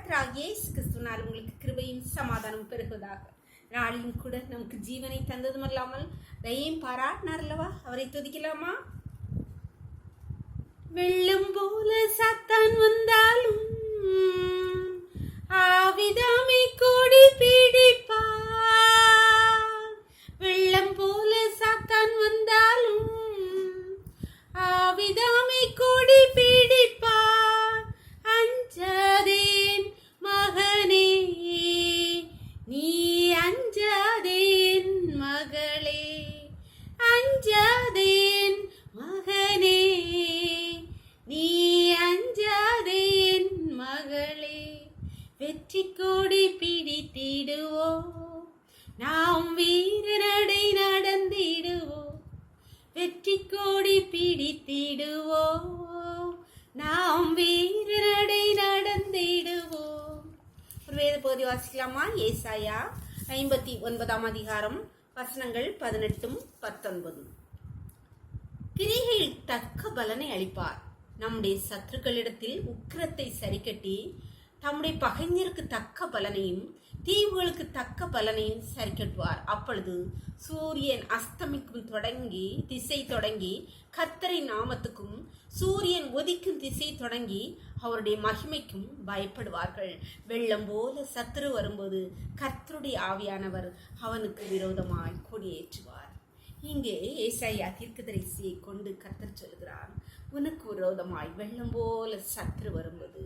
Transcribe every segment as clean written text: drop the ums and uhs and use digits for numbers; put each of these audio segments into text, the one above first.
கர்த்தராகிய இயேசு கிறிஸ்துவினால் உங்களுக்கு கிருபையும் சமாதானம் பெருகுவதாக. நாளையும் கூட நமக்கு ஜீவனை தந்ததும் அல்லாமல் தயையும் பாராட்டினார் அல்லவா? அவரை துதிக்கலாமா? வெள்ளம் போல சாத்தான் வந்தாலும் ஆவிதாமை கூடி பிடிப்பார். வெள்ளம் போல சாத்தான் வந்தாலும் ஆவிதாமை கூடி பிடிப்பார். அஞ்சாதேன் மகனே, நீ அஞ்சாதேன் மகளே, அஞ்சாதேன் மகனே, நீ அஞ்சாதேன் மகளே. வெற்றி கொடி பிடித்திடுவோம், நாம் வீரநடை நடந்திடுவோம். வெற்றி கொடி பிடித்திடுவோம், நாம் வீரநடை நடந்திடுவோம். ஒரு வேத பகுதி வாசிக்கலாமா? ஏசாயா 59 அதிகாரம் வசனங்கள் 18-19. கிரிகையில் தக்க பலனை அளிப்பார். நம்முடைய சத்துருக்களிடத்தில் உக்கிரத்தை சரிக்கட்டி தம்முடைய பகைஞருக்கு தக்க பலனையும் தீவுகளுக்கு தக்க பலனையும் சரிக்கட்டுவார். அப்பொழுது சூரியன் அஸ்தமிக்கும் திசை தொடங்கி கர்த்தரின் நாமத்துக்கும், சூரியன் உதிக்கும் திசை தொடங்கி அவருடைய மகிமைக்கும் பயப்படுவார்கள். வெள்ளம் போல சத்துரு வரும்போது கர்த்தருடைய ஆவியானவர் அவனுக்கு விரோதமாய் கொடியேற்றுவார். இங்கே ஏசாயா தீர்க்கதரிசியை கொண்டு கர்த்தர் சொல்கிறார், உனக்கு விரோதமாய் வெள்ளம் போல சத்துரு வரும்போது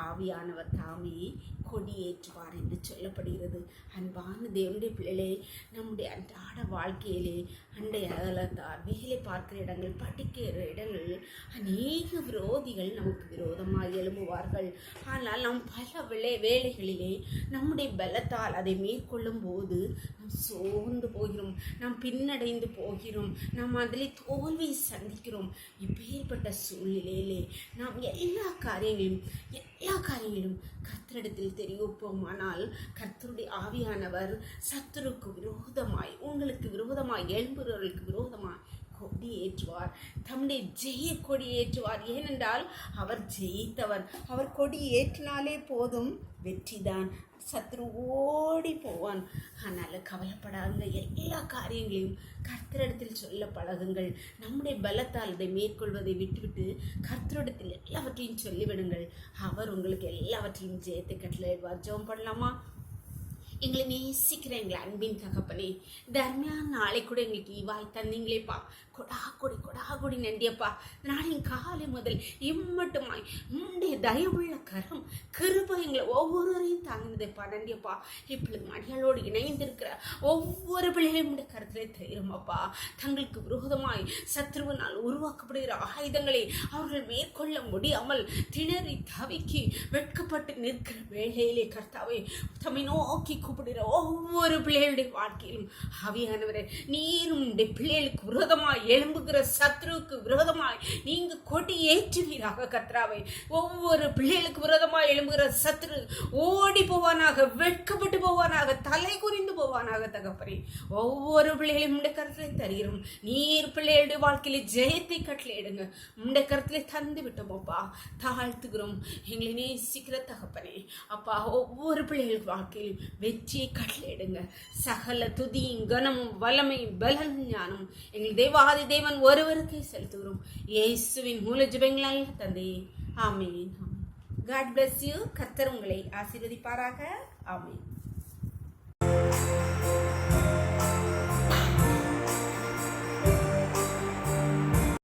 ஆவியானவர் தாமே கொடியேற்றுவார் என்று சொல்லப்படுகிறது. அன்பான தேவனுடைய பிள்ளைகளே, நம்முடைய அன்றாட வாழ்க்கையிலே அண்டை அகலத்தார், வேலை பார்க்கிற இடங்கள், படிக்கிற இடங்கள் அநேக விரோதிகள் நமக்கு விரோதமாக எழும்புவார்கள். ஆனால் நாம் பல வேலைகளிலே நம்முடைய பலத்தால் அதை மேற்கொள்ளும் போது நாம் சோர்ந்து போகிறோம், நாம் பின்னடைந்து போகிறோம், நாம் அதில் தோல்வியை சந்திக்கிறோம். இப்பேற்பட்ட சூழ்நிலையிலே நாம் எல்லா காரியங்களிலும் கர்த்தரிடத்தில் தெரிவிப்போமானால் கர்த்தருடைய ஆவியானவர் சத்துருக்கு விரோதமாய், உங்களுக்கு விரோதமாய் எழும்புகிறவர்களுக்கு விரோதமாய் கொடியேற்றுவார். தம்முடைய ஜெய கொடியேற்றுவார். ஏனென்றால் அவர் ஜெயித்தவர். அவர் கொடி ஏற்றினாலே போதும், வெற்றிதான். சத்ரு ஓடி போவான். அதனால கவலைப்படாங்க. எல்லா காரியங்களையும் கர்த்தரிடத்தில் சொல்ல பழகுங்கள். நம்முடைய பலத்தால் இதை மேற்கொள்வதை விட்டுவிட்டு கர்த்தரிடத்தில் எல்லாவற்றையும் சொல்லிவிடுங்கள். அவர் உங்களுக்கு எல்லாவற்றையும் ஜெயத்தை கட்டளையிடுவார். ஜெபம் பண்ணலாமா? எங்களை நேசிக்கிற எங்களை அன்பின் தகப்பனே, தர்மையான நாளை கூட எங்களுக்கு ஈவாய் தந்தீங்களேப்பா. கொடாகொடி நன்றியப்பா. நாளின் காலை முதல் இம்மட்டுமாய் உம்முடைய தயவுள்ள கரம் கிருபை எங்களை ஒவ்வொருவரையும் தாங்கினதைப்பா. நன்றியப்பா. இப்பொழுது மடியாளோடு இணைந்திருக்கிற ஒவ்வொரு பிள்ளைகளும் கருத்திலே தெரியுமாப்பா. தங்களுக்கு விரோதமாய் சத்ருவனால் உருவாக்கப்படுகிற ஆயுதங்களை அவர்கள் மேற்கொள்ள முடியாமல் திணறி தவிக்கி வெட்கப்பட்டு நிற்கிற வேளையிலே கர்த்தாவை தம்மை நோக்கி கூப்பிடுகிற ஒவ்வொரு பிள்ளைகளுடைய வாழ்க்கையிலும் ஆவியானவரே, நீரும் பிள்ளைகளுக்கு விரோதமாய் எழும்புகிற சத்ருவுக்கு விரோதமாய் நீங்க கொடி ஏற்றுவீராக கர்த்தாவே. ஒவ்வொரு பிள்ளைகளுக்கு விரோதமாய் எழும்புகிற சத்ரு ஓடி போவானாக, வெட்கப்பட்டு போவானாக, தலை குறிந்து போவானாக தகப்பனே. ஒவ்வொரு பிள்ளைகளையும் உடைய கருத்திலே தருகிறோம். நீர் பிள்ளைகளுடைய வாழ்க்கையில ஜெயத்தை கட்டளையிடுங்க. உடைய கருத்திலே தந்து விட்டோமப்பா. தாழ்த்துகிறோம். எங்களை நேசிக்கிற தகப்பனே அப்பா, ஒவ்வொரு பிள்ளைகளுக்கு வாழ்க்கையிலும் வெற்றியை கட்டளையிடுங்க. சகல துதியும் கனமும் வல்லமையும் பலன் ஞானம் எங்கள் தேவாதி தேவன் ஒருவருக்கே செலுத்துகிறோம். இயேசுவின் மூல ஜெபங்களால் தந்தையே, ஆமென். God bless you. கர்த்தர் உங்களை ஆசீர்வதிப்பாராக. ஆமென்.